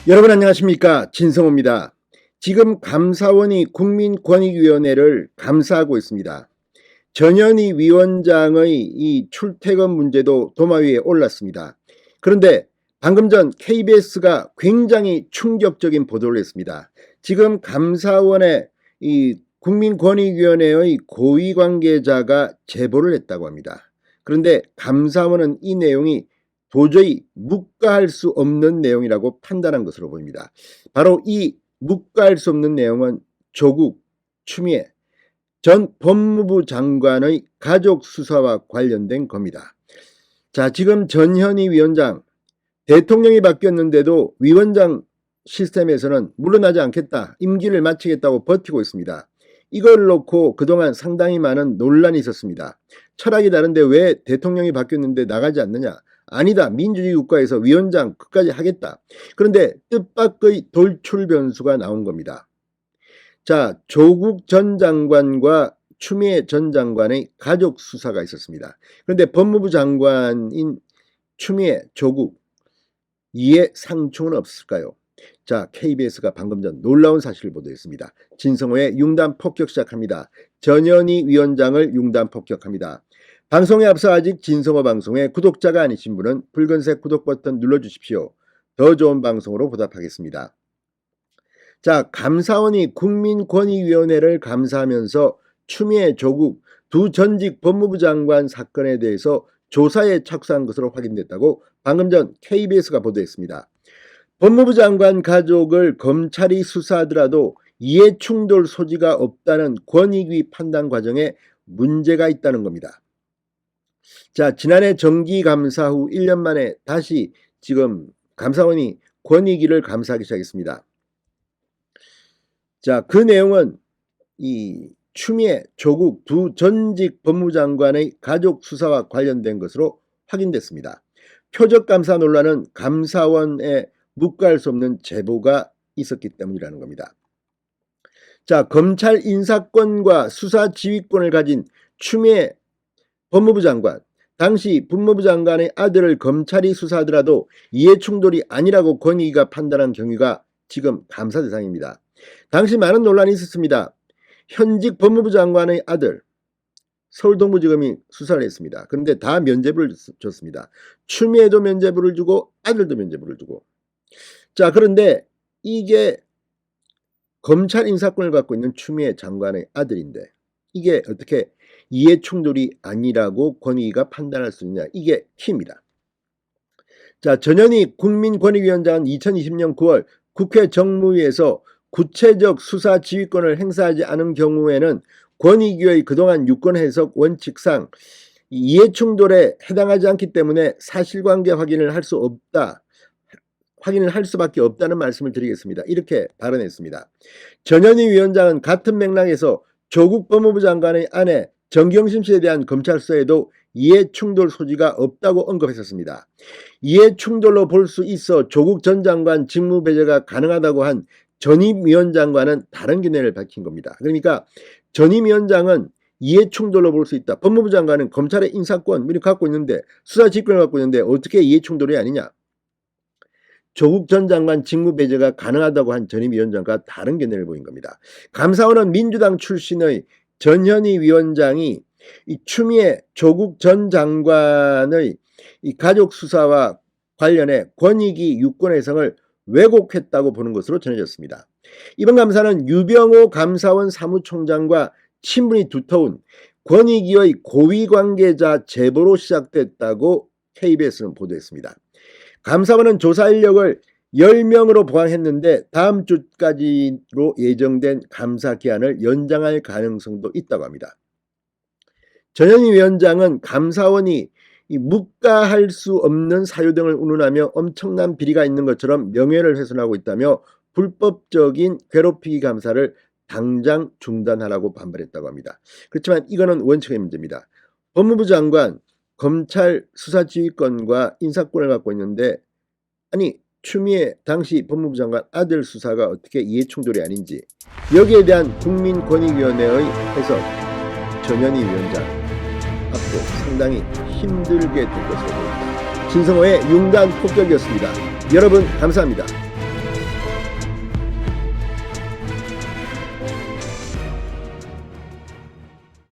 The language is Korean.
여러분 안녕하십니까, 진성호입니다. 지금 감사원이 국민권익위원회를 감사하고 있습니다. 전현희 위원장의 이 출퇴근 문제도 도마 위에 올랐습니다. 그런데 방금 전 KBS가 굉장히 충격적인 보도를 했습니다. 지금 감사원의 이 국민권익위원회의 고위 관계자가 제보를 했다고 합니다. 그런데 감사원은 이 내용이 도저히 묵과할 수 없는 내용이라고 판단한 것으로 보입니다. 바로 이 묵과할 수 없는 내용은 조국, 추미애 전 법무부 장관의 가족 수사와 관련된 겁니다. 자, 지금 전현희 위원장, 대통령이 바뀌었는데도 위원장 시스템에서는 물러나지 않겠다, 임기를 마치겠다고 버티고 있습니다. 이걸 놓고 그동안 상당히 많은 논란이 있었습니다. 철학이 다른데 왜 대통령이 바뀌었는데 나가지 않느냐? 아니다, 민주주의 국가에서 위원장 끝까지 하겠다. 그런데 뜻밖의 돌출 변수가 나온 겁니다. 자, 조국 전 장관과 추미애 전 장관의 가족 수사가 있었습니다. 그런데 법무부 장관인 추미애, 조국, 이에 상충은 없을까요? 자, KBS가 방금 전 놀라운 사실을 보도했습니다. 진성호의 융단 폭격 시작합니다. 전현희 위원장을 융단 폭격합니다. 방송에 앞서 아직 진성호 방송의 구독자가 아니신 분은 붉은색 구독 버튼 눌러주십시오. 더 좋은 방송으로 보답하겠습니다. 자, 감사원이 국민권익위원회를 감사하면서 추미애, 조국 두 전직 법무부 장관 사건에 대해서 조사에 착수한 것으로 확인됐다고 방금 전 KBS가 보도했습니다. 법무부 장관 가족을 검찰이 수사하더라도 이해충돌 소지가 없다는 권익위 판단 과정에 문제가 있다는 겁니다. 자, 지난해 정기감사 후 1년 만에 다시 지금 감사원이 권익위를 감사하기 시작했습니다. 자, 그 내용은 이 추미애, 조국 두 전직 법무부 장관의 가족 수사와 관련된 것으로 확인됐습니다. 표적감사 논란은 감사원에 묵과할 수 없는 제보가 있었기 때문이라는 겁니다. 자, 검찰 인사권과 수사 지휘권을 가진 추미애 법무부 장관, 당시 법무부 장관의 아들을 검찰이 수사하더라도 이해충돌이 아니라고 권익위가 판단한 경위가 지금 감사 대상입니다. 당시 많은 논란이 있었습니다. 현직 법무부 장관의 아들, 서울동부지검이 수사를 했습니다. 그런데 다 면죄부를 줬습니다. 추미애도 면죄부를 주고 아들도 면죄부를 주고. 자, 그런데 이게 검찰 인사권을 갖고 있는 추미애 장관의 아들인데 이게 어떻게 이해충돌이 아니라고 권익위가 판단할 수 있느냐, 이게 키입니다. 자, 전현희 국민권익위원장은 2020년 9월 국회 정무위에서 구체적 수사 지휘권을 행사하지 않은 경우에는 권익위의 그동안 유권 해석 원칙상 이해충돌에 해당하지 않기 때문에 사실관계 확인을 할 수밖에 없다는 말씀을 드리겠습니다. 이렇게 발언했습니다. 전현희 위원장은 같은 맥락에서 조국 법무부 장관의 아내 정경심 씨에 대한 검찰 수사에도 이해충돌 소지가 없다고 언급했었습니다. 이해충돌로 볼 수 있어 조국 전 장관 직무 배제가 가능하다고 한 전임 위원장과는 다른 견해를 밝힌 겁니다. 그러니까 전임 위원장은 이해충돌로 볼 수 있다. 법무부 장관은 검찰의 인사권 미리 갖고 있는데, 수사 지휘권을 갖고 있는데 어떻게 이해충돌이 아니냐. 조국 전 장관 직무 배제가 가능하다고 한 전임 위원장과 다른 견해를 보인 겁니다. 감사원은 민주당 출신의 전현희 위원장이 이 추미애, 조국 전 장관의 이 가족 수사와 관련해 권익위 유권 해석을 왜곡했다고 보는 것으로 전해졌습니다. 이번 감사는 유병호 감사원 사무총장과 친분이 두터운 권익위의 고위 관계자 제보로 시작됐다고 KBS는 보도했습니다. 감사원은 조사 인력을 10명으로 보강했는데 다음 주까지로 예정된 감사 기한을 연장할 가능성도 있다고 합니다. 전현희 위원장은 감사원이 묵과할 수 없는 사유 등을 운운하며 엄청난 비리가 있는 것처럼 명예를 훼손하고 있다며 불법적인 괴롭히기 감사를 당장 중단하라고 반발했다고 합니다. 그렇지만 이거는 원칙의 문제입니다. 법무부 장관, 검찰 수사지휘권과 인사권을 갖고 있는데, 아니 추미애 당시 법무부 장관 아들 수사가 어떻게 이해충돌이 아닌지, 여기에 대한 국민권익위원회의 해석, 전현희 위원장 앞으로 상당히 힘들게 될 것으로 보입니다. 진성호의 융단 폭격이었습니다. 여러분 감사합니다.